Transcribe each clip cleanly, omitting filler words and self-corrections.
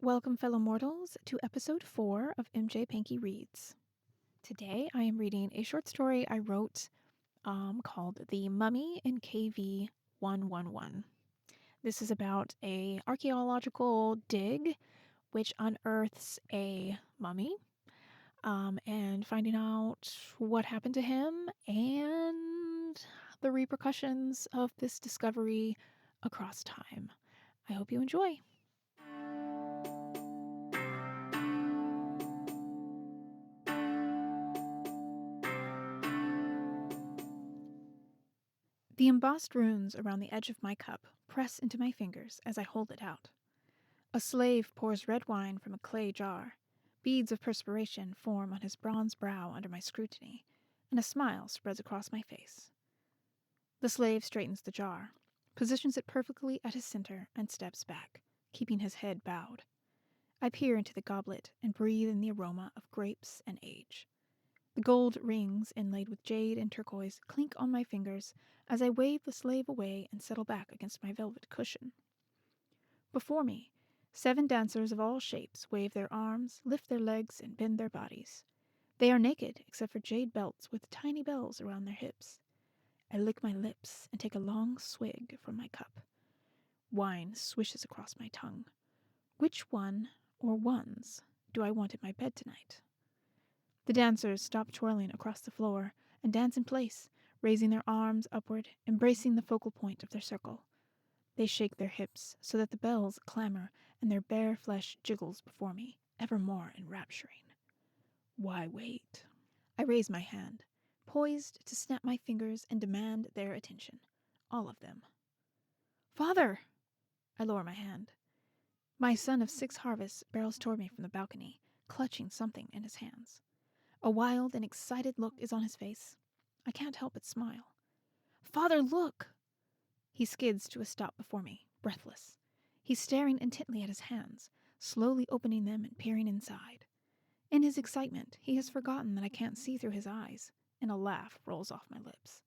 Welcome, fellow mortals, to episode 4 of MJ Pankey Reads. Today I am reading a short story I wrote called The Mummy in KV 111. This is about a archeological dig which unearths a mummy and finding out what happened to him and the repercussions of this discovery across time. I hope you enjoy. The embossed runes around the edge of my cup press into my fingers as I hold it out. A slave pours red wine from a clay jar. Beads of perspiration form on his bronze brow under my scrutiny, and a smile spreads across my face. The slave straightens the jar, positions it perfectly at his center, and steps back, keeping his head bowed. I peer into the goblet and breathe in the aroma of grapes and age. The gold rings, inlaid with jade and turquoise, clink on my fingers as I wave the slave away and settle back against my velvet cushion. Before me, 7 dancers of all shapes wave their arms, lift their legs, and bend their bodies. They are naked except for jade belts with tiny bells around their hips. I lick my lips and take a long swig from my cup. Wine swishes across my tongue. Which one, or ones, do I want at my bed tonight? The dancers stop twirling across the floor and dance in place, raising their arms upward, embracing the focal point of their circle. They shake their hips so that the bells clamor and their bare flesh jiggles before me, ever more enrapturing. Why wait? I raise my hand, poised to snap my fingers and demand their attention. All of them. Father! I lower my hand. My son of 6 harvests barrels toward me from the balcony, clutching something in his hands. A wild and excited look is on his face. I can't help but smile. Father, look! He skids to a stop before me, breathless. He's staring intently at his hands, slowly opening them and peering inside. In his excitement, he has forgotten that I can't see through his eyes, and a laugh rolls off my lips.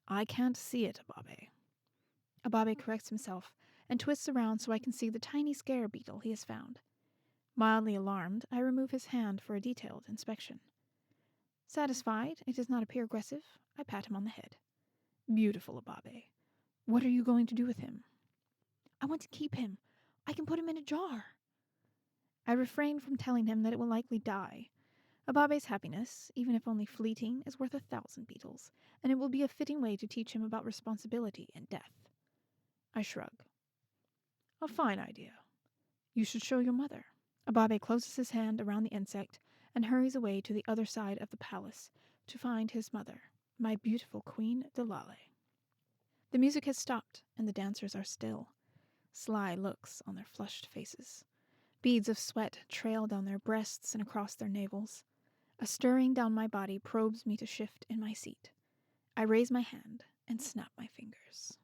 I can't see it, Ababe. Ababe corrects himself and twists around so I can see the tiny scare beetle he has found. Mildly alarmed, I remove his hand for a detailed inspection. Satisfied it does not appear aggressive, I pat him on the head. Beautiful, Ababe. What are you going to do with him? I want to keep him. I can put him in a jar. I refrain from telling him that it will likely die. Ababe's happiness, even if only fleeting, is worth 1,000 beetles, and it will be a fitting way to teach him about responsibility and death. I shrug. A fine idea. You should show your mother. Ababe closes his hand around the insect and hurries away to the other side of the palace to find his mother, my beautiful Queen Delale. The music has stopped, and the dancers are still. Sly looks on their flushed faces. Beads of sweat trail down their breasts and across their navels. A stirring down my body probes me to shift in my seat. I raise my hand and snap my fingers.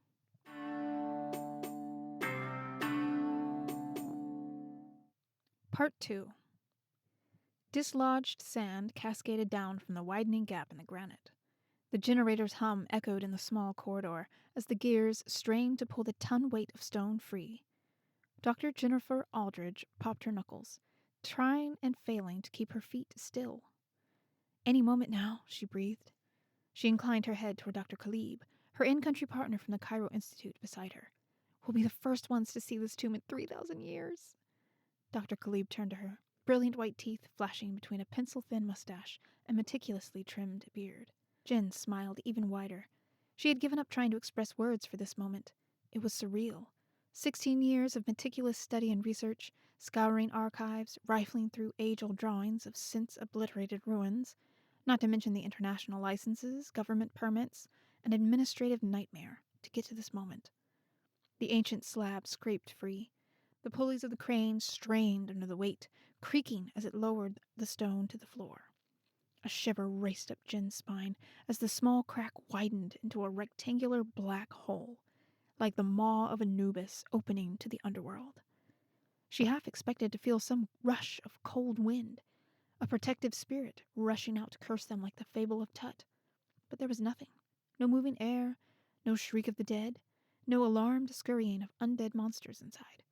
Part 2. Dislodged sand cascaded down from the widening gap in the granite. The generator's hum echoed in the small corridor as the gears strained to pull the ton weight of stone free. Dr. Jennifer Aldridge popped her knuckles, trying and failing to keep her feet still. Any moment now, she breathed. She inclined her head toward Dr. Khalib, her in-country partner from the Cairo Institute, beside her. We'll be the first ones to see this tomb in 3,000 years. Dr. Khalib turned to her, brilliant white teeth flashing between a pencil-thin mustache and meticulously trimmed beard. Jen smiled even wider. She had given up trying to express words for this moment. It was surreal. 16 years of meticulous study and research, scouring archives, rifling through age-old drawings of since-obliterated ruins, not to mention the international licenses, government permits, an administrative nightmare to get to this moment. The ancient slab scraped free. The pulleys of the crane strained under the weight, creaking as it lowered the stone to the floor. A shiver raced up Jen's spine as the small crack widened into a rectangular black hole, like the maw of Anubis opening to the underworld. She half expected to feel some rush of cold wind, a protective spirit rushing out to curse them like the fable of Tut. But there was nothing. No moving air, no shriek of the dead, no alarmed scurrying of undead monsters inside.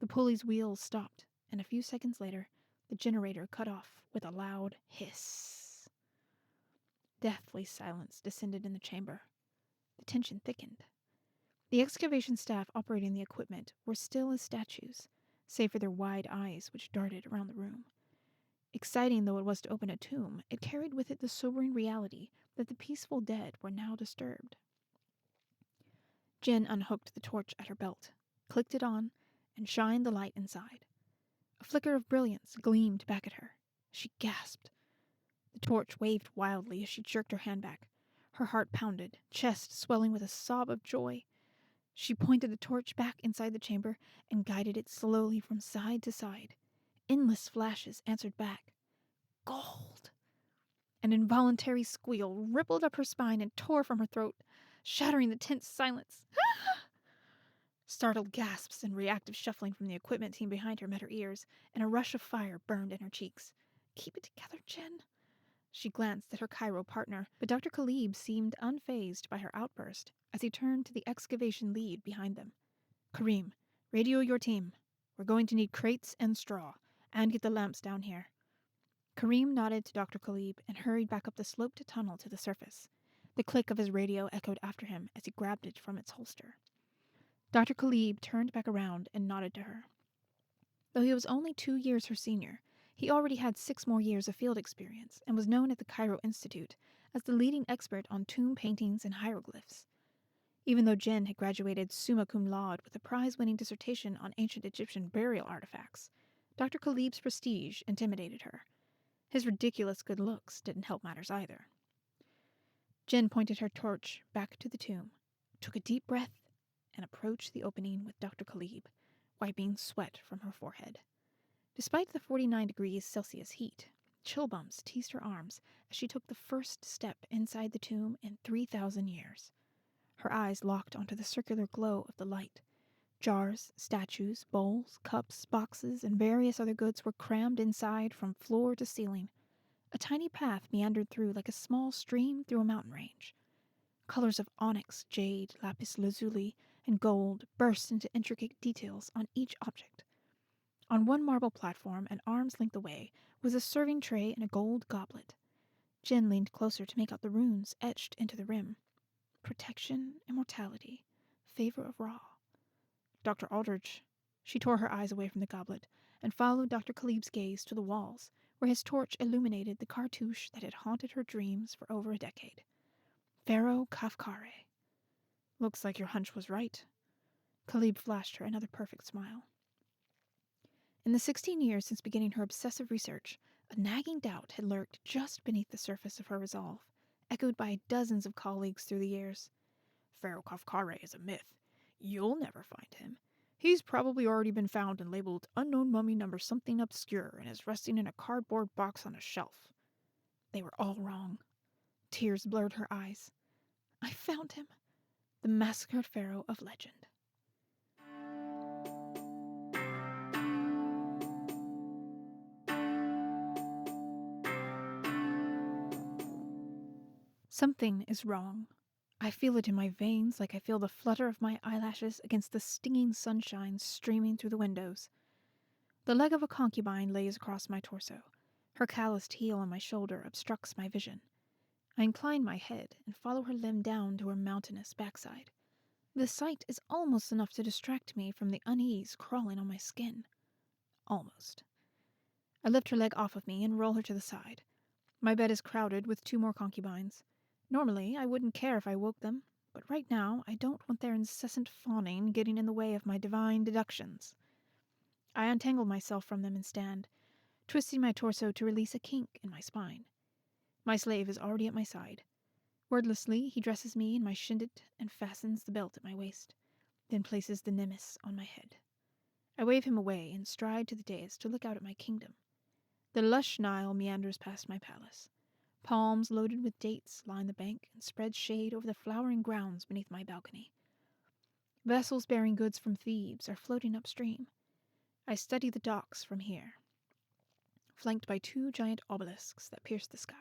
The pulley's wheels stopped, and a few seconds later, the generator cut off with a loud hiss. Deathly silence descended in the chamber. The tension thickened. The excavation staff operating the equipment were still as statues, save for their wide eyes which darted around the room. Exciting though it was to open a tomb, it carried with it the sobering reality that the peaceful dead were now disturbed. Jen unhooked the torch at her belt, clicked it on, and shined the light inside. A flicker of brilliance gleamed back at her. She gasped. The torch waved wildly as she jerked her hand back. Her heart pounded, chest swelling with a sob of joy. She pointed the torch back inside the chamber and guided it slowly from side to side. Endless flashes answered back. Gold! An involuntary squeal rippled up her spine and tore from her throat, shattering the tense silence. Startled gasps and reactive shuffling from the equipment team behind her met her ears, and a rush of fire burned in her cheeks. Keep it together, Jen. She glanced at her Cairo partner, but Dr. Khalib seemed unfazed by her outburst as he turned to the excavation lead behind them. Kareem, radio your team. We're going to need crates and straw, and get the lamps down here. Kareem nodded to Dr. Khalib and hurried back up the sloped tunnel to the surface. The click of his radio echoed after him as he grabbed it from its holster. Dr. Khalib turned back around and nodded to her. Though he was only 2 years her senior, he already had 6 more years of field experience and was known at the Cairo Institute as the leading expert on tomb paintings and hieroglyphs. Even though Jen had graduated summa cum laude with a prize-winning dissertation on ancient Egyptian burial artifacts, Dr. Khalib's prestige intimidated her. His ridiculous good looks didn't help matters either. Jen pointed her torch back to the tomb, took a deep breath, and approached the opening with Dr. Khalib, wiping sweat from her forehead. Despite the 49 degrees Celsius heat, chill bumps teased her arms as she took the first step inside the tomb in 3,000 years. Her eyes locked onto the circular glow of the light. Jars, statues, bowls, cups, boxes, and various other goods were crammed inside from floor to ceiling. A tiny path meandered through like a small stream through a mountain range. Colors of onyx, jade, lapis lazuli, and gold burst into intricate details on each object. On one marble platform, an arm's length away, was a serving tray and a gold goblet. Jen leaned closer to make out the runes etched into the rim. Protection, immortality, favor of Ra. Dr. Aldridge. She tore her eyes away from the goblet and followed Dr. Khalib's gaze to the walls, where his torch illuminated the cartouche that had haunted her dreams for over a decade. Pharaoh Kafkare. Looks like your hunch was right. Khalib flashed her another perfect smile. In the 16 years since beginning her obsessive research, a nagging doubt had lurked just beneath the surface of her resolve, echoed by dozens of colleagues through the years. Pharaoh Kafkare is a myth. You'll never find him. He's probably already been found and labeled unknown mummy number something obscure and is resting in a cardboard box on a shelf. They were all wrong. Tears blurred her eyes. I found him. The massacred pharaoh of legend. Something is wrong. I feel it in my veins like I feel the flutter of my eyelashes against the stinging sunshine streaming through the windows. The leg of a concubine lays across my torso. Her calloused heel on my shoulder obstructs my vision. I incline my head and follow her limb down to her mountainous backside. The sight is almost enough to distract me from the unease crawling on my skin. Almost. I lift her leg off of me and roll her to the side. My bed is crowded with 2 more concubines. Normally, I wouldn't care if I woke them, but right now I don't want their incessant fawning getting in the way of my divine deductions. I untangle myself from them and stand, twisting my torso to release a kink in my spine. My slave is already at my side. Wordlessly, he dresses me in my shindet and fastens the belt at my waist, then places the nemes on my head. I wave him away and stride to the dais to look out at my kingdom. The lush Nile meanders past my palace. Palms loaded with dates line the bank and spread shade over the flowering grounds beneath my balcony. Vessels bearing goods from Thebes are floating upstream. I study the docks from here, flanked by 2 giant obelisks that pierce the sky.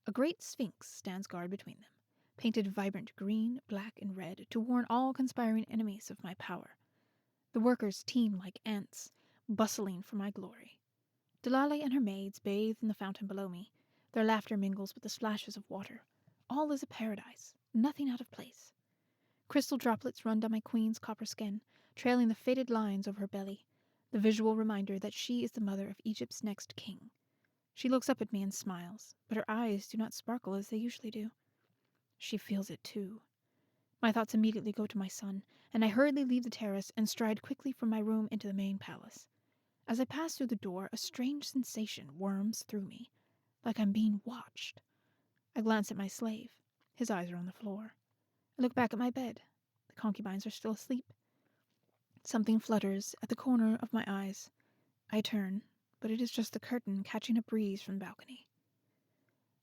A great sphinx stands guard between them, painted vibrant green, black, and red to warn all conspiring enemies of my power. The workers teem like ants, bustling for my glory. Delale and her maids bathe in the fountain below me. Their laughter mingles with the splashes of water. All is a paradise, nothing out of place. Crystal droplets run down my queen's copper skin, trailing the faded lines over her belly, the visual reminder that she is the mother of Egypt's next king. She looks up at me and smiles, but her eyes do not sparkle as they usually do. She feels it too. My thoughts immediately go to my son, and I hurriedly leave the terrace and stride quickly from my room into the main palace. As I pass through the door, a strange sensation worms through me, like I'm being watched. I glance at my slave. His eyes are on the floor. I look back at my bed. The concubines are still asleep. Something flutters at the corner of my eyes. I turn, but it is just the curtain catching a breeze from the balcony.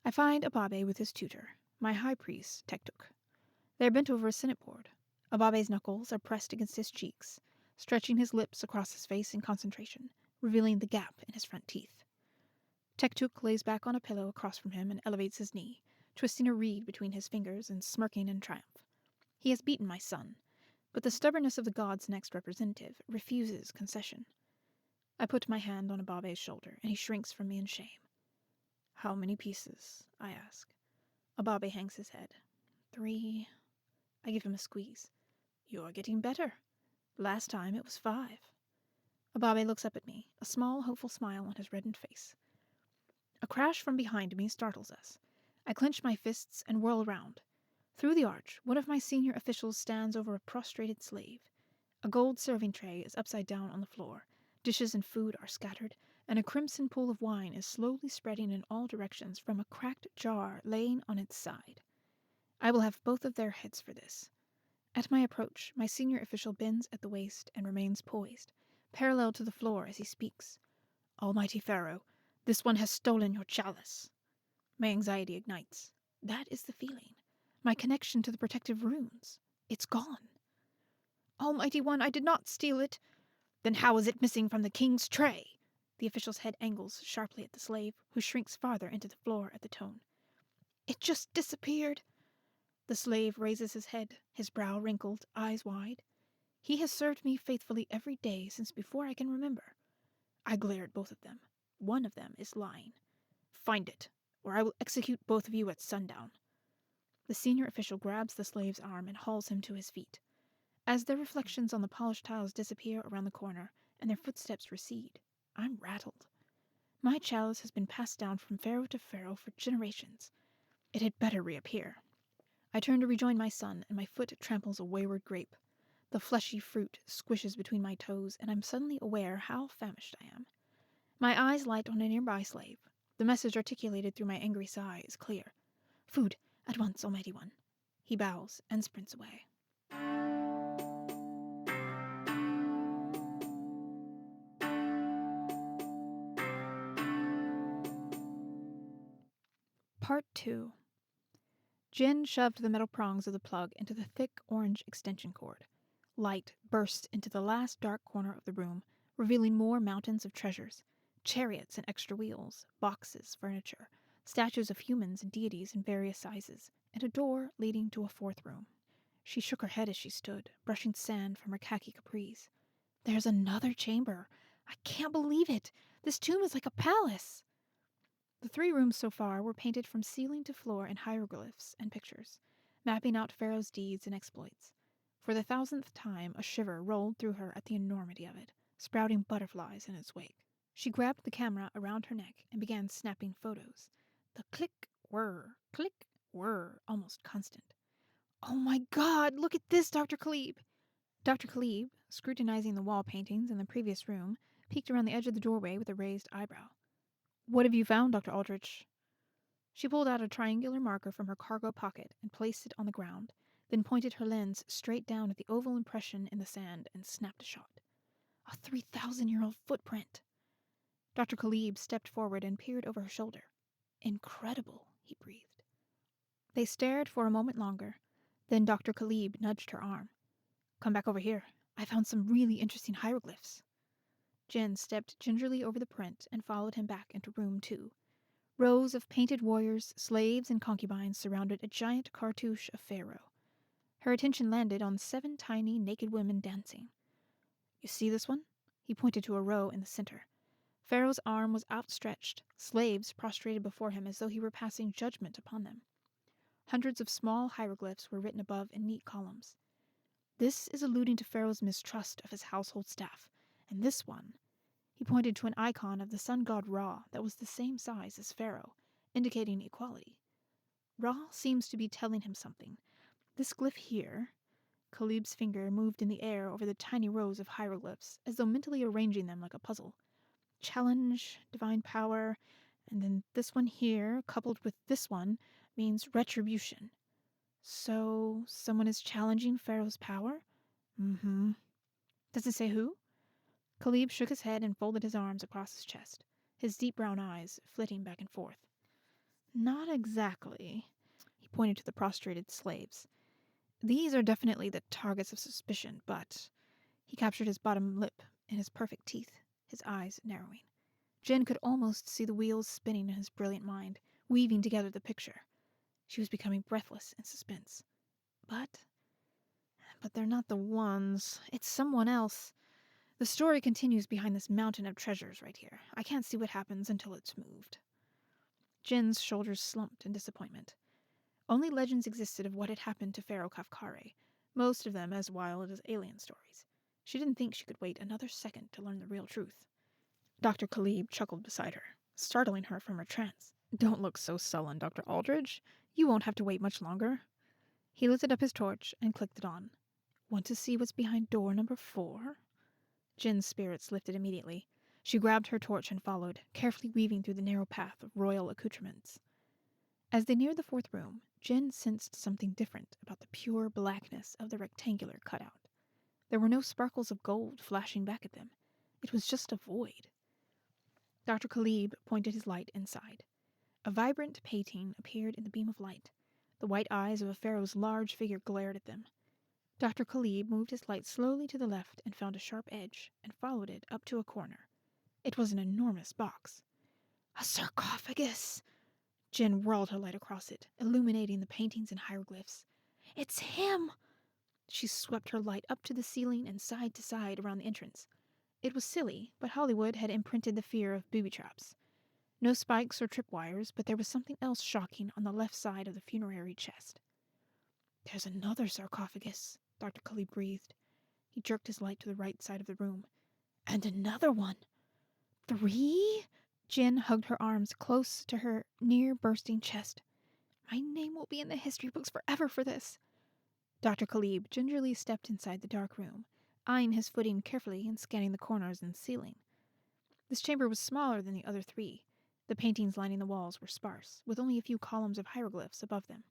I find Ababe with his tutor, my high priest, Tektuk. They are bent over a senate board. Ababe's knuckles are pressed against his cheeks, stretching his lips across his face in concentration, revealing the gap in his front teeth. Tektuk lays back on a pillow across from him and elevates his knee, twisting a reed between his fingers and smirking in triumph. He has beaten my son, but the stubbornness of the god's next representative refuses concession. I put my hand on Ababe's shoulder, and he shrinks from me in shame. "How many pieces?" I ask. Ababe hangs his head. 3. I give him a squeeze. "You're getting better. Last time it was 5. Ababe looks up at me, a small, hopeful smile on his reddened face. A crash from behind me startles us. I clench my fists and whirl around. Through the arch, one of my senior officials stands over a prostrated slave. A gold serving tray is upside down on the floor. Dishes and food are scattered, and a crimson pool of wine is slowly spreading in all directions from a cracked jar laying on its side. I will have both of their heads for this. At my approach, my senior official bends at the waist and remains poised, parallel to the floor as he speaks. "Almighty Pharaoh, this one has stolen your chalice." My anxiety ignites. That is the feeling. My connection to the protective runes. It's gone. "Almighty One, I did not steal it." "Then how is it missing from the king's tray?" The official's head angles sharply at the slave, who shrinks farther into the floor at the tone. "It just disappeared." The slave raises his head, his brow wrinkled, eyes wide. He has served me faithfully every day since before I can remember. I glare at both of them. One of them is lying. "Find it, or I will execute both of you at sundown." The senior official grabs the slave's arm and hauls him to his feet. As their reflections on the polished tiles disappear around the corner and their footsteps recede, I'm rattled. My chalice has been passed down from pharaoh to pharaoh for generations. It had better reappear. I turn to rejoin my son, and my foot tramples a wayward grape. The fleshy fruit squishes between my toes, and I'm suddenly aware how famished I am. My eyes light on a nearby slave. The message articulated through my angry sigh is clear. "Food, at once, Almighty One." He bows and sprints away. Part 2. Jin shoved the metal prongs of the plug into the thick orange extension cord. Light burst into the last dark corner of the room, revealing more mountains of treasures, chariots and extra wheels, boxes, furniture, statues of humans and deities in various sizes, and a door leading to a fourth room. She shook her head as she stood, brushing sand from her khaki capris. "There's another chamber. I can't believe it. This tomb is like a palace." The 3 rooms so far were painted from ceiling to floor in hieroglyphs and pictures, mapping out Pharaoh's deeds and exploits. For the 1000th time, a shiver rolled through her at the enormity of it, sprouting butterflies in its wake. She grabbed the camera around her neck and began snapping photos. The click, whir, almost constant. "Oh my God, look at this, Dr. Khalib!" Dr. Khalib, scrutinizing the wall paintings in the previous room, peeked around the edge of the doorway with a raised eyebrow. "What have you found, Dr. Aldrich?" She pulled out a triangular marker from her cargo pocket and placed it on the ground, then pointed her lens straight down at the oval impression in the sand and snapped a shot. A 3,000-year-old footprint. Dr. Khalib stepped forward and peered over her shoulder. "Incredible," he breathed. They stared for a moment longer. Then Dr. Khalib nudged her arm. "Come back over here. I found some really interesting hieroglyphs." Jen stepped gingerly over the print and followed him back into room 2. Rows of painted warriors, slaves, and concubines surrounded a giant cartouche of Pharaoh. Her attention landed on 7 tiny, naked women dancing. "You see this one?" He pointed to a row in the center. Pharaoh's arm was outstretched, slaves prostrated before him as though he were passing judgment upon them. Hundreds of small hieroglyphs were written above in neat columns. This is alluding to Pharaoh's mistrust of his household staff, and this one, he pointed to an icon of the sun god Ra that was the same size as Pharaoh, indicating equality. Ra seems to be telling him something. This glyph here, Khalib's finger moved in the air over the tiny rows of hieroglyphs, as though mentally arranging them like a puzzle. Challenge, divine power, and then this one here, coupled with this one, means retribution. So, someone is challenging Pharaoh's power? Mm-hmm. Does it say who? Khalib shook his head and folded his arms across his chest, his deep brown eyes flitting back and forth. Not exactly. He pointed to the prostrated slaves. These are definitely the targets of suspicion, but... He captured his bottom lip in his perfect teeth, his eyes narrowing. Jen could almost see the wheels spinning in his brilliant mind, weaving together the picture. She was becoming breathless in suspense. But they're not the ones. It's someone else. The story continues behind this mountain of treasures right here. I can't see what happens until it's moved. Jin's shoulders slumped in disappointment. Only legends existed of what had happened to Pharaoh Kafkare, most of them as wild as alien stories. She didn't think she could wait another second to learn the real truth. Dr. Khalib chuckled beside her, startling her from her trance. Don't look so sullen, Dr. Aldridge. You won't have to wait much longer. He lifted up his torch and clicked it on. Want to see what's behind door number 4? Jin's spirits lifted immediately. She grabbed her torch and followed, carefully weaving through the narrow path of royal accoutrements. As they neared the 4th room, Jin sensed something different about the pure blackness of the rectangular cutout. There were no sparkles of gold flashing back at them. It was just a void. Dr. Khalib pointed his light inside. A vibrant painting appeared in the beam of light. The white eyes of a pharaoh's large figure glared at them. Dr. Khalib moved his light slowly to the left and found a sharp edge, and followed it up to a corner. It was an enormous box. A sarcophagus! Jen whirled her light across it, illuminating the paintings and hieroglyphs. It's him! She swept her light up to the ceiling and side to side around the entrance. It was silly, but Hollywood had imprinted the fear of booby traps. No spikes or tripwires, but there was something else shocking on the left side of the funerary chest. There's another sarcophagus, Dr. Khalib breathed. He jerked his light to the right side of the room. And another one. 3? Jen hugged her arms close to her near-bursting chest. My name will be in the history books forever for this. Dr. Khalib gingerly stepped inside the dark room, eyeing his footing carefully and scanning the corners and ceiling. This chamber was smaller than the other 3. The paintings lining the walls were sparse, with only a few columns of hieroglyphs above them.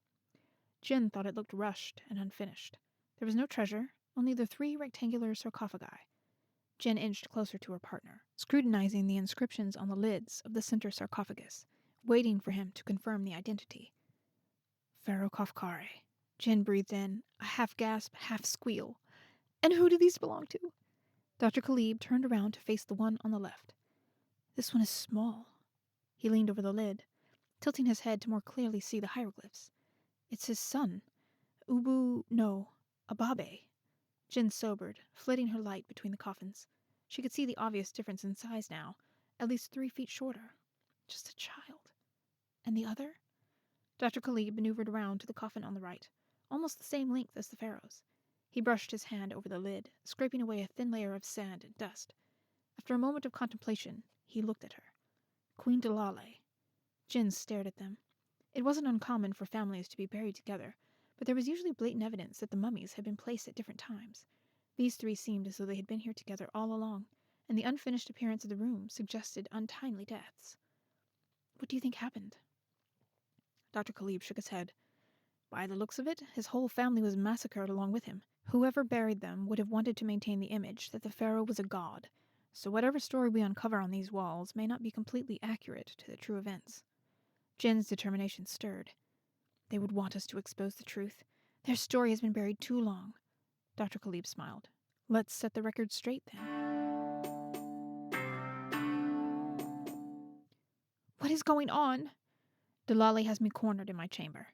Jen thought it looked rushed and unfinished. There was no treasure, only the 3 rectangular sarcophagi. Jen inched closer to her partner, scrutinizing the inscriptions on the lids of the center sarcophagus, waiting for him to confirm the identity. Pharaoh Kafkare. Jen breathed in, a half-gasp, half-squeal. And who do these belong to? Dr. Khalib turned around to face the one on the left. This one is small. He leaned over the lid, tilting his head to more clearly see the hieroglyphs. It's his son. Ababe. Jen sobered, flitting her light between the coffins. She could see the obvious difference in size now, at least 3 feet shorter. Just a child. And the other? Dr. Khalib maneuvered around to the coffin on the right, almost the same length as the pharaoh's. He brushed his hand over the lid, scraping away a thin layer of sand and dust. After a moment of contemplation, he looked at her. Queen Delale. Jen stared at them. It wasn't uncommon for families to be buried together, but there was usually blatant evidence that the mummies had been placed at different times. These 3 seemed as though they had been here together all along, and the unfinished appearance of the room suggested untimely deaths. What do you think happened? Dr. Khalib shook his head. By the looks of it, his whole family was massacred along with him. Whoever buried them would have wanted to maintain the image that the pharaoh was a god, so whatever story we uncover on these walls may not be completely accurate to the true events. Jen's determination stirred. They would want us to expose the truth. Their story has been buried too long. Dr. Khalib smiled. Let's set the record straight, then. What is going on? Delali has me cornered in my chamber.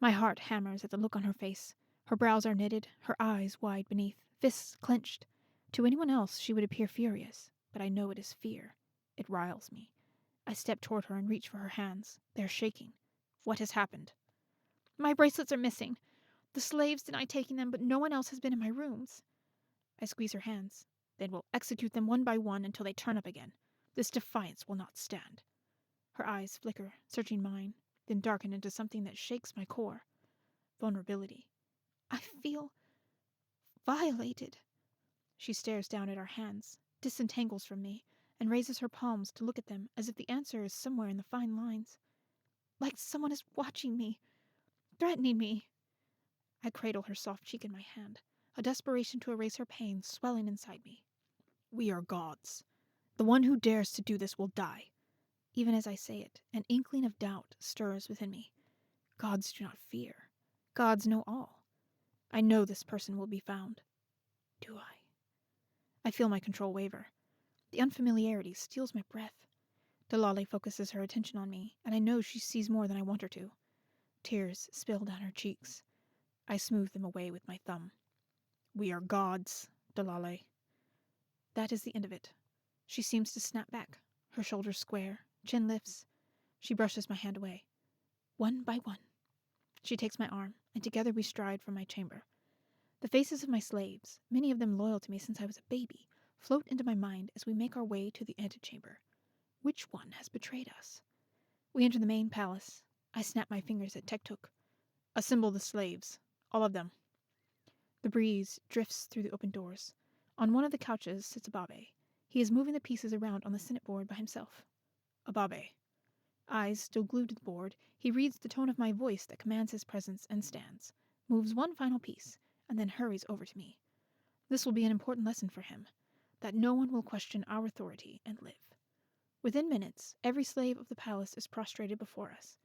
My heart hammers at the look on her face. Her brows are knitted, her eyes wide beneath, fists clenched. To anyone else, she would appear furious, but I know it is fear. It riles me. I step toward her and reach for her hands. They are shaking. What has happened? My bracelets are missing. The slaves denied taking them, but no one else has been in my rooms. I squeeze her hands. Then we'll execute them one by one until they turn up again. This defiance will not stand. Her eyes flicker, searching mine, then darken into something that shakes my core. Vulnerability. I feel violated. She stares down at our hands, disentangles from me, and raises her palms to look at them as if the answer is somewhere in the fine lines. Like someone is watching me, threatening me. I cradle her soft cheek in my hand, a desperation to erase her pain swelling inside me. We are gods. The one who dares to do this will die. Even as I say it, an inkling of doubt stirs within me. Gods do not fear. Gods know all. I know this person will be found. Do I? I feel my control waver. The unfamiliarity steals my breath. Delale focuses her attention on me, and I know she sees more than I want her to. Tears spill down her cheeks. I smooth them away with my thumb. We are gods, Delale. That is the end of it. She seems to snap back, her shoulders square, chin lifts. She brushes my hand away. One by one. She takes my arm, and together we stride from my chamber. The faces of my slaves, many of them loyal to me since I was a baby, float into my mind as we make our way to the antechamber. Which one has betrayed us? We enter the main palace. I snap my fingers at Tektuk. Assemble the slaves. All of them. The breeze drifts through the open doors. On one of the couches sits Ababe. He is moving the pieces around on the Senate board by himself. Ababe. Eyes still glued to the board, he reads the tone of my voice that commands his presence and stands, moves one final piece, and then hurries over to me. This will be an important lesson for him, that no one will question our authority and live. Within minutes, every slave of the palace is prostrated before us.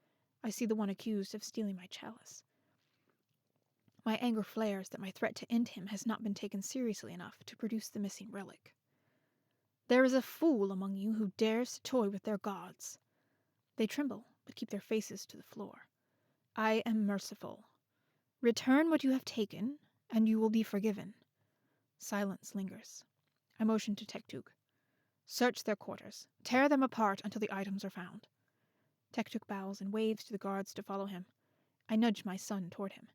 I see the one accused of stealing my chalice. My anger flares that my threat to end him has not been taken seriously enough to produce the missing relic. There is a fool among you who dares to toy with their gods. They tremble, but keep their faces to the floor. I am merciful. Return what you have taken, and you will be forgiven. Silence lingers. I motion to Tektuk. Search their quarters. Tear them apart until the items are found. Tektuk bows and waves to the guards to follow him. I nudge my son toward him.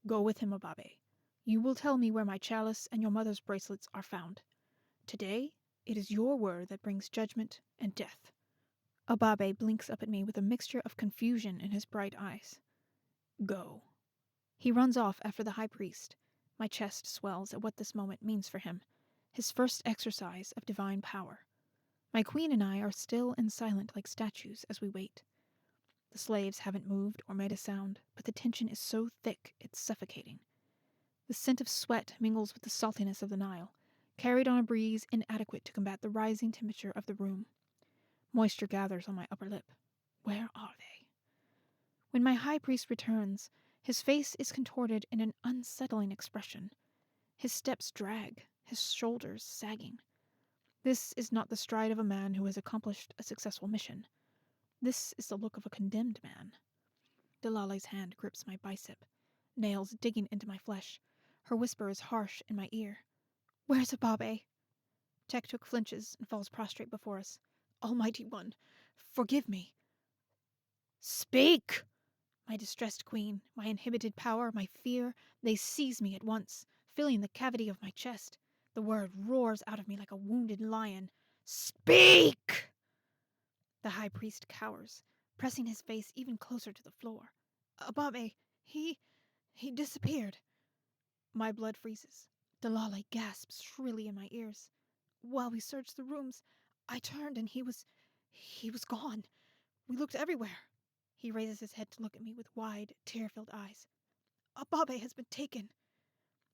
Go with him, Ababe. You will tell me where my chalice and your mother's bracelets are found. Today, it is your word that brings judgment and death. Ababe blinks up at me with a mixture of confusion in his bright eyes. Go. He runs off after the high priest. My chest swells at what this moment means for him, his first exercise of divine power. My queen and I are still and silent like statues as we wait. The slaves haven't moved or made a sound, but the tension is so thick it's suffocating. The scent of sweat mingles with the saltiness of the Nile, carried on a breeze inadequate to combat the rising temperature of the room. Moisture gathers on my upper lip. Where are they? When my high priest returns, his face is contorted in an unsettling expression. His steps drag, his shoulders sagging. This is not the stride of a man who has accomplished a successful mission. This is the look of a condemned man. Delale's hand grips my bicep, nails digging into my flesh. Her whisper is harsh in my ear. Where's Ababe? Tektuk flinches and falls prostrate before us. Almighty One, forgive me. Speak! My distressed queen, my inhibited power, my fear, they seize me at once, filling the cavity of my chest. The word roars out of me like a wounded lion. Speak! The high priest cowers, pressing his face even closer to the floor. Ababe, he disappeared. My blood freezes. Delale gasps shrilly in my ears. While we searched the rooms, I turned and he was gone. We looked everywhere. He raises his head to look at me with wide, tear-filled eyes. Ababe has been taken.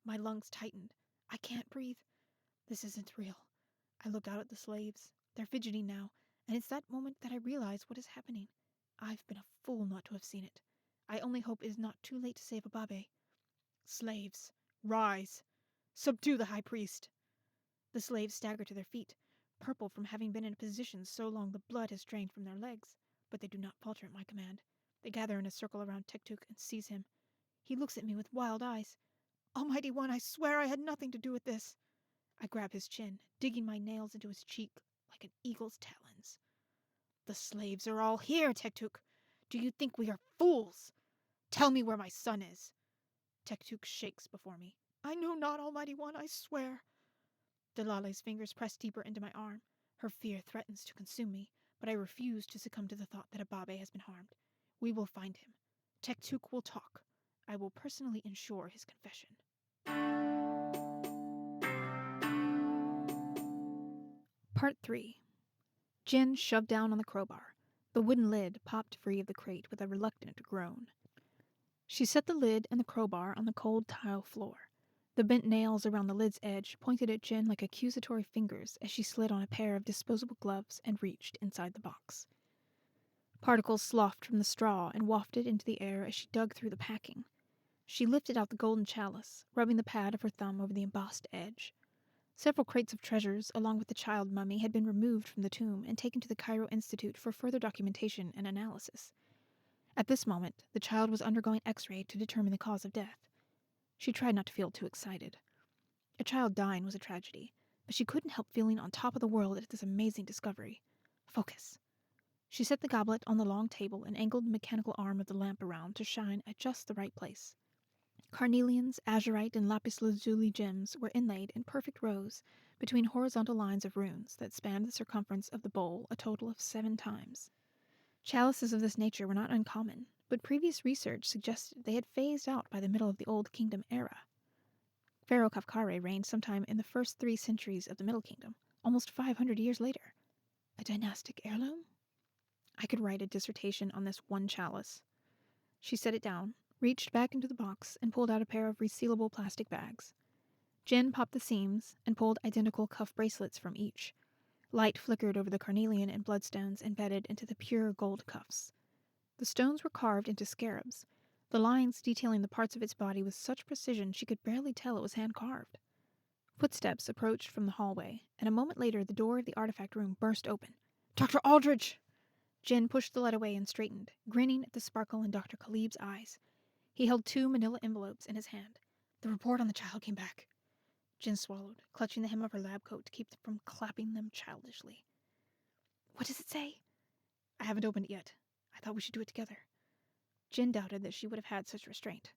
My lungs tightened. I can't breathe. This isn't real. I look out at the slaves. They're fidgeting now, and it's that moment that I realize what is happening. I've been a fool not to have seen it. I only hope it is not too late to save Ababe. Slaves, rise. Subdue the high priest. The slaves stagger to their feet, purple from having been in a position so long the blood has drained from their legs, but they do not falter at my command. They gather in a circle around Tektuk and seize him. He looks at me with wild eyes. Almighty One, I swear I had nothing to do with this. I grab his chin, digging my nails into his cheek like an eagle's talons. The slaves are all here, Tektuk. Do you think we are fools? Tell me where my son is. Tektuk shakes before me. I know not, Almighty One, I swear. Delale's fingers press deeper into my arm. Her fear threatens to consume me, but I refuse to succumb to the thought that Ababe has been harmed. We will find him. Tektuk will talk. I will personally ensure his confession. Part 3. Jin shoved down on the crowbar. The wooden lid popped free of the crate with a reluctant groan. She set the lid and the crowbar on the cold tile floor. The bent nails around the lid's edge pointed at Jin like accusatory fingers as she slid on a pair of disposable gloves and reached inside the box. Particles sloughed from the straw and wafted into the air as she dug through the packing. She lifted out the golden chalice, rubbing the pad of her thumb over the embossed edge. Several crates of treasures, along with the child mummy, had been removed from the tomb and taken to the Cairo Institute for further documentation and analysis. At this moment, the child was undergoing X-ray to determine the cause of death. She tried not to feel too excited. A child dying was a tragedy, but she couldn't help feeling on top of the world at this amazing discovery. Focus. She set the goblet on the long table and angled the mechanical arm of the lamp around to shine at just the right place. Carnelians, azurite, and lapis lazuli gems were inlaid in perfect rows between horizontal lines of runes that spanned the circumference of the bowl a total of 7 times. Chalices of this nature were not uncommon, but previous research suggested they had phased out by the middle of the Old Kingdom era. Pharaoh Kafkare reigned sometime in the first 3 centuries of the Middle Kingdom, almost 500 years later. A dynastic heirloom? I could write a dissertation on this one chalice. She set it down, reached back into the box, and pulled out a pair of resealable plastic bags. Jin popped the seams and pulled identical cuff bracelets from each. Light flickered over the carnelian and bloodstones embedded into the pure gold cuffs. The stones were carved into scarabs, the lines detailing the parts of its body with such precision she could barely tell it was hand-carved. Footsteps approached from the hallway, and a moment later the door of the artifact room burst open. "Dr. Aldridge!" Jin pushed the lead away and straightened, grinning at the sparkle in Dr. Khalib's eyes. He held 2 manila envelopes in his hand. "The report on the child came back." Jin swallowed, clutching the hem of her lab coat to keep from clapping them childishly. "What does it say?" "I haven't opened it yet. I thought we should do it together." Jin doubted that she would have had such restraint.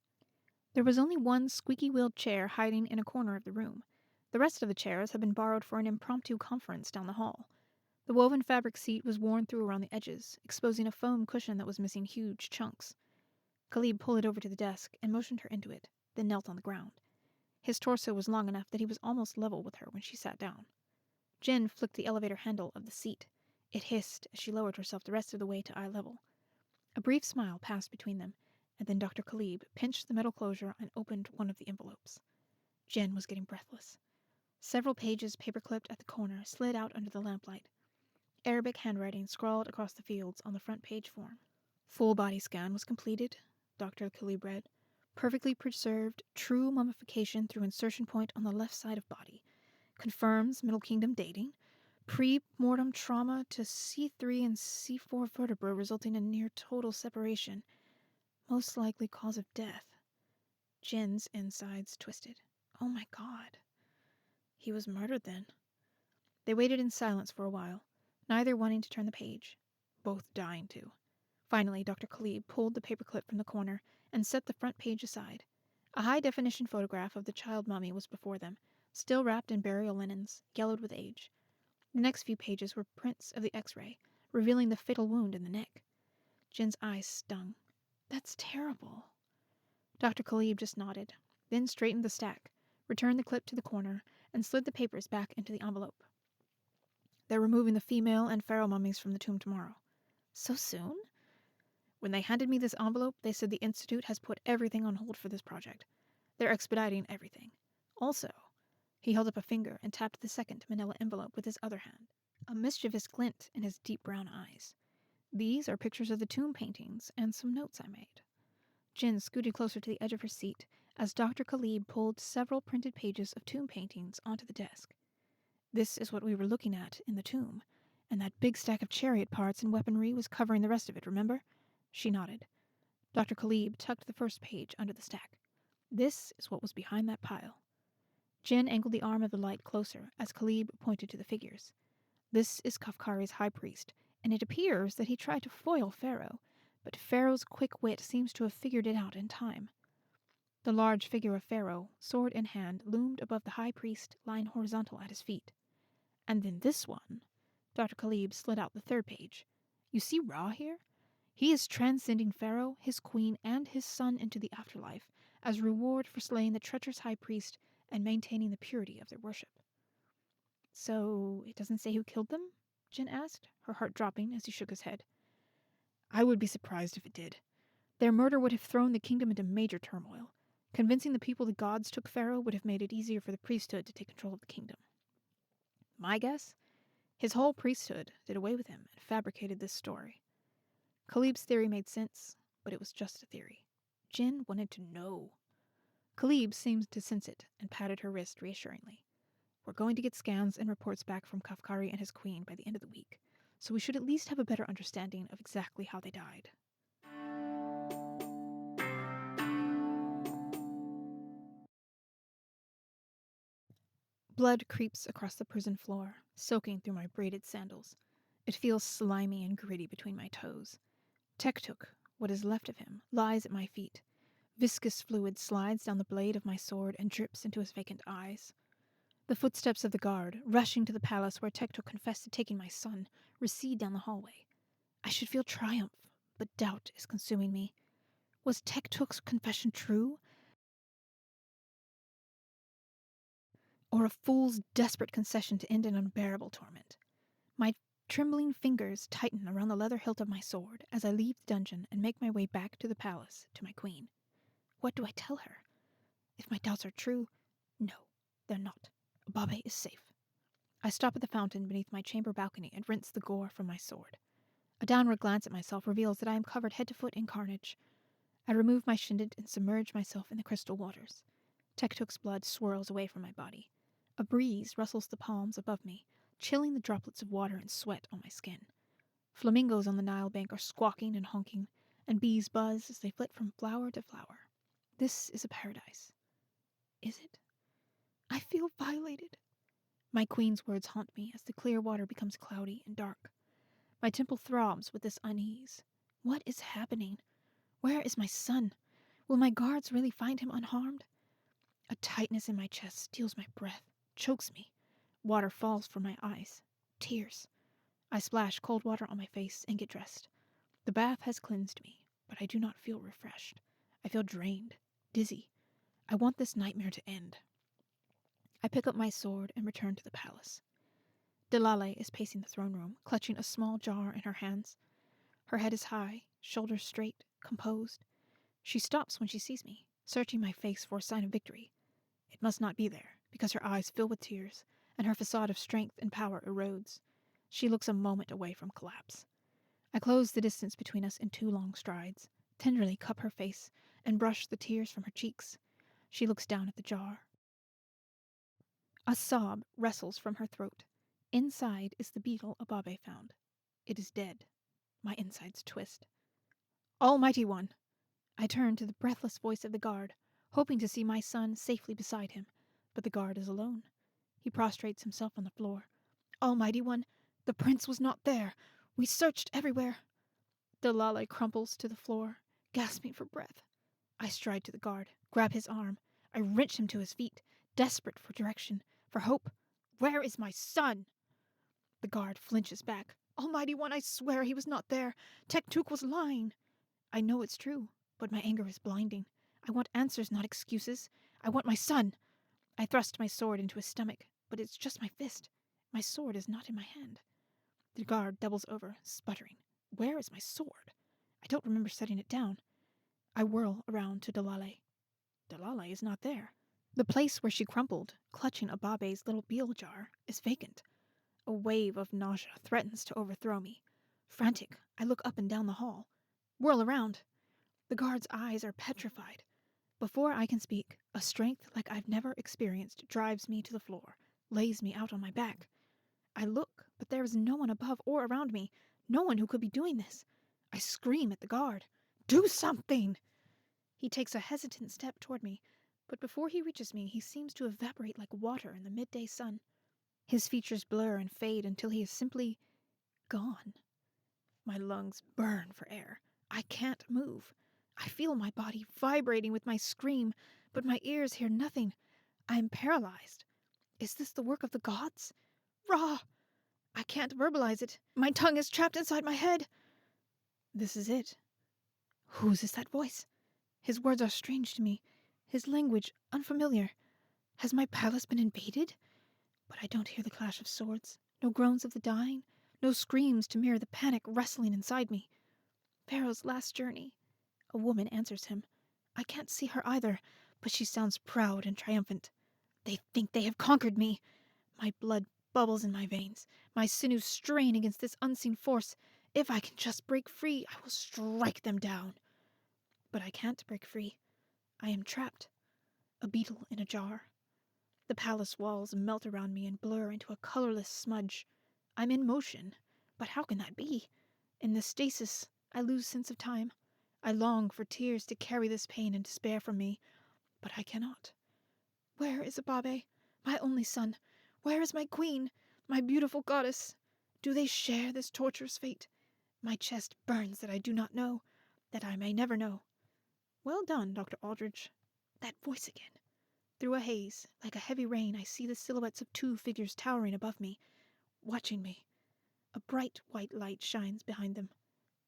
There was only one squeaky-wheeled chair hiding in a corner of the room. The rest of the chairs had been borrowed for an impromptu conference down the hall. The woven fabric seat was worn through around the edges, exposing a foam cushion that was missing huge chunks. Khalib pulled it over to the desk and motioned her into it, then knelt on the ground. His torso was long enough that he was almost level with her when she sat down. Jin flicked the elevator handle of the seat. It hissed as she lowered herself the rest of the way to eye level. A brief smile passed between them, and then Dr. Khalib pinched the metal closure and opened one of the envelopes. Jin was getting breathless. Several pages paper-clipped at the corner slid out under the lamplight. Arabic handwriting scrawled across the fields on the front page form. "Full body scan was completed," Dr. Khalib read. "Perfectly preserved, true mummification through insertion point on the left side of body. Confirms Middle Kingdom dating. Pre-mortem trauma to C3 and C4 vertebra resulting in near total separation. Most likely cause of death." Jin's insides twisted. Oh my God. He was murdered then. They waited in silence for a while, neither wanting to turn the page, both dying to. Finally, Dr. Khalib pulled the paperclip from the corner and set the front page aside. A high-definition photograph of the child mummy was before them, still wrapped in burial linens, yellowed with age. The next few pages were prints of the X-ray, revealing the fatal wound in the neck. Jin's eyes stung. "That's terrible." Dr. Khalib just nodded, then straightened the stack, returned the clip to the corner, and slid the papers back into the envelope. "They're removing the female and pharaoh mummies from the tomb tomorrow." "So soon?" "When they handed me this envelope, they said the Institute has put everything on hold for this project. They're expediting everything. Also," he held up a finger and tapped the second manila envelope with his other hand, a mischievous glint in his deep brown eyes. "These are pictures of the tomb paintings and some notes I made." Jin scooted closer to the edge of her seat as Dr. Khalib pulled several printed pages of tomb paintings onto the desk. "This is what we were looking at in the tomb, and that big stack of chariot parts and weaponry was covering the rest of it, remember?" She nodded. Dr. Khalib tucked the first page under the stack. "This is what was behind that pile." Jin angled the arm of the light closer as Khalib pointed to the figures. This is Kafkari's high priest, and it appears that he tried to foil Pharaoh, but Pharaoh's quick wit seems to have figured it out in time. The large figure of Pharaoh, sword in hand, loomed above the high priest, lying horizontal at his feet. And then this one. Dr. Khalib slid out the third page. You see Ra here? He is transcending Pharaoh, his queen, and his son into the afterlife as reward for slaying the treacherous high priest and maintaining the purity of their worship. So it doesn't say who killed them? Jin asked, her heart dropping as he shook his head. I would be surprised if it did. Their murder would have thrown the kingdom into major turmoil. Convincing the people the gods took Pharaoh would have made it easier for the priesthood to take control of the kingdom. My guess? His whole priesthood did away with him and fabricated this story. Khalib's theory made sense, but it was just a theory. Jin wanted to know. Khalib seemed to sense it and patted her wrist reassuringly. We're going to get scans and reports back from Kafkari and his queen by the end of the week, so we should at least have a better understanding of exactly how they died. Blood creeps across the prison floor, soaking through my braided sandals. It feels slimy and gritty between my toes. Tektuk, what is left of him, lies at my feet. Viscous fluid slides down the blade of my sword and drips into his vacant eyes. The footsteps of the guard, rushing to the palace where Tektuk confessed to taking my son, recede down the hallway. I should feel triumph, but doubt is consuming me. Was Tektuk's confession true? Or a fool's desperate concession to end an unbearable torment? My trembling fingers tighten around the leather hilt of my sword as I leave the dungeon and make my way back to the palace, to my queen. What do I tell her? If my doubts are true, no, they're not. Ababe is safe. I stop at the fountain beneath my chamber balcony and rinse the gore from my sword. A downward glance at myself reveals that I am covered head to foot in carnage. I remove my shindet and submerge myself in the crystal waters. Tektuk's blood swirls away from my body. A breeze rustles the palms above me, chilling the droplets of water and sweat on my skin. Flamingos on the Nile bank are squawking and honking, and bees buzz as they flit from flower to flower. This is a paradise. Is it? I feel violated. My queen's words haunt me as the clear water becomes cloudy and dark. My temple throbs with this unease. What is happening? Where is my son? Will my guards really find him unharmed? A tightness in my chest steals my breath, chokes me. Water falls from my eyes. Tears. I splash cold water on my face and get dressed. The bath has cleansed me, but I do not feel refreshed. I feel drained, dizzy. I want this nightmare to end. I pick up my sword and return to the palace. Delale is pacing the throne room, clutching a small jar in her hands. Her head is high, shoulders straight, composed. She stops when she sees me, searching my face for a sign of victory. It must not be there, because her eyes fill with tears, and her facade of strength and power erodes. She looks a moment away from collapse. I close the distance between us in 2 long strides, tenderly cup her face, and brush the tears from her cheeks. She looks down at the jar. A sob wrestles from her throat. Inside is the beetle Ababe found. It is dead. My insides twist. Almighty One! I turn to the breathless voice of the guard, hoping to see my son safely beside him, but the guard is alone. He prostrates himself on the floor. Almighty One, the prince was not there. We searched everywhere. Delale crumples to the floor, gasping for breath. I stride to the guard, grab his arm. I wrench him to his feet, desperate for direction, for hope. Where is my son? The guard flinches back. Almighty One, I swear he was not there. Tektuk was lying. I know it's true, but my anger is blinding. I want answers, not excuses. I want my son. I thrust my sword into his stomach, but it's just my fist. My sword is not in my hand. The guard doubles over, sputtering. Where is my sword? I don't remember setting it down. I whirl around to Delale. Delale is not there. The place where she crumpled, clutching Ababe's little beel jar, is vacant. A wave of nausea threatens to overthrow me. Frantic, I look up and down the hall. Whirl around. The guard's eyes are petrified. Before I can speak, a strength like I've never experienced drives me to the floor, lays me out on my back. I look, but there is no one above or around me, no one who could be doing this. I scream at the guard. Do something! He takes a hesitant step toward me, But before he reaches me, he seems to evaporate like water in the midday sun. His features blur and fade until he is simply gone. My lungs burn for air. I can't move. I feel my body vibrating with my scream, but my ears hear nothing. I am paralyzed. Is this the work of the gods? Ra! I can't verbalize it. My tongue is trapped inside my head. This is it. Whose is that voice? His words are strange to me. His language unfamiliar. Has my palace been invaded? But I don't hear the clash of swords, no groans of the dying, no screams to mirror the panic wrestling inside me. Pharaoh's last journey. A woman answers him. I can't see her either, but she sounds proud and triumphant. They think they have conquered me. My blood bubbles in my veins. My sinews strain against this unseen force. If I can just break free, I will strike them down. But I can't break free. I am trapped. A beetle in a jar. The palace walls melt around me and blur into a colorless smudge. I'm in motion, but how can that be? In this stasis, I lose sense of time. I long for tears to carry this pain and despair from me, but I cannot. Where is Ababe, my only son? Where is my queen, my beautiful goddess? Do they share this torturous fate? My chest burns that I do not know, that I may never know. Well done, Dr. Aldridge. That voice again. Through a haze, like a heavy rain, I see the silhouettes of two figures towering above me, watching me. A bright white light shines behind them.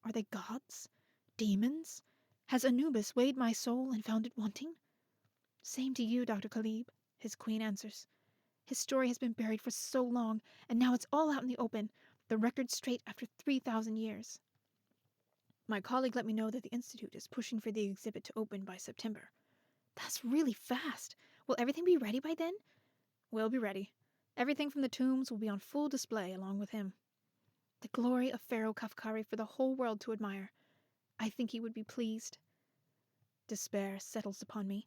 Are they gods? Demons? Has Anubis weighed my soul and found it wanting? Same to you, Dr. Khalib, his queen answers. His story has been buried for so long, and now it's all out in the open, the record straight after 3,000 years. My colleague let me know that the Institute is pushing for the exhibit to open by September. That's really fast. Will everything be ready by then? We'll be ready. Everything from the tombs will be on full display along with him. The glory of Pharaoh Kafkari for the whole world to admire. I think he would be pleased. Despair settles upon me.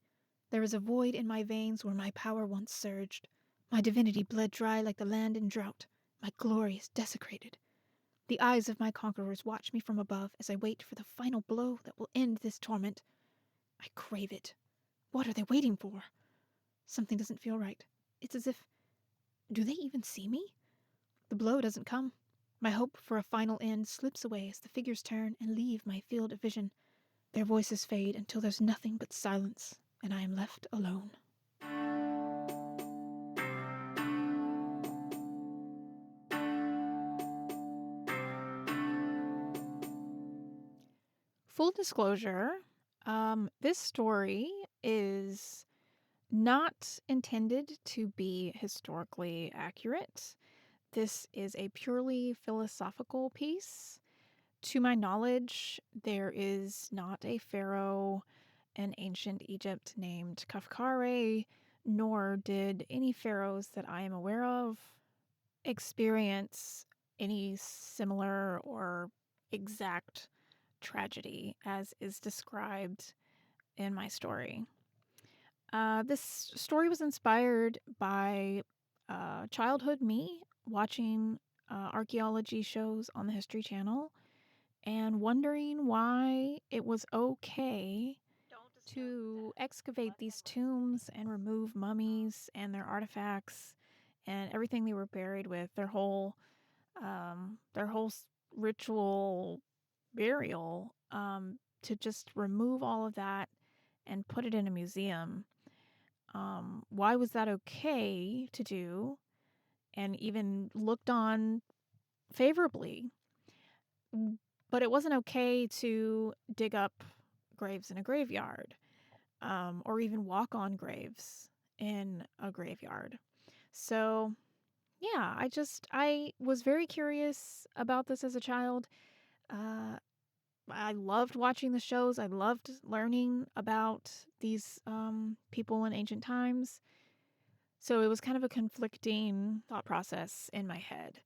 There is a void in my veins where my power once surged. My divinity bled dry like the land in drought. My glory is desecrated. The eyes of my conquerors watch me from above as I wait for the final blow that will end this torment. I crave it. What are they waiting for? Something doesn't feel right. It's as if... Do they even see me? The blow doesn't come. My hope for a final end slips away as the figures turn and leave my field of vision. Their voices fade until there's nothing but silence, and I am left alone. Full disclosure, this story is not intended to be historically accurate. This is a purely philosophical piece. To my knowledge, there is not a pharaoh in ancient Egypt named Kafkare, nor did any pharaohs that I am aware of experience any similar or exact tragedy as is described in my story. This story was inspired by childhood me watching archaeology shows on the History Channel and wondering why it was okay to excavate these tombs and remove mummies and their artifacts and everything they were buried with, their whole ritual burial, to just remove all of that and put it in a museum. Why was that okay to do and even looked on favorably? But it wasn't okay to dig up graves in a graveyard, or even walk on graves in a graveyard. So, yeah, I was very curious about this as a child. I loved watching the shows. I loved learning about these people in ancient times. So it was kind of a conflicting thought process in my head.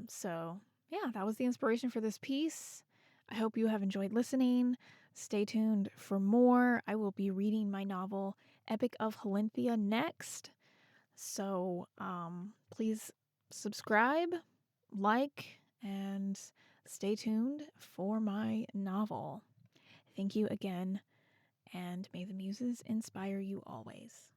So, yeah, that was the inspiration for this piece. I hope you have enjoyed listening. Stay tuned for more. I will be reading my novel, Epic of Halinthia, next. So please subscribe, like, and stay tuned for my novel. Thank you again, and may the muses inspire you always.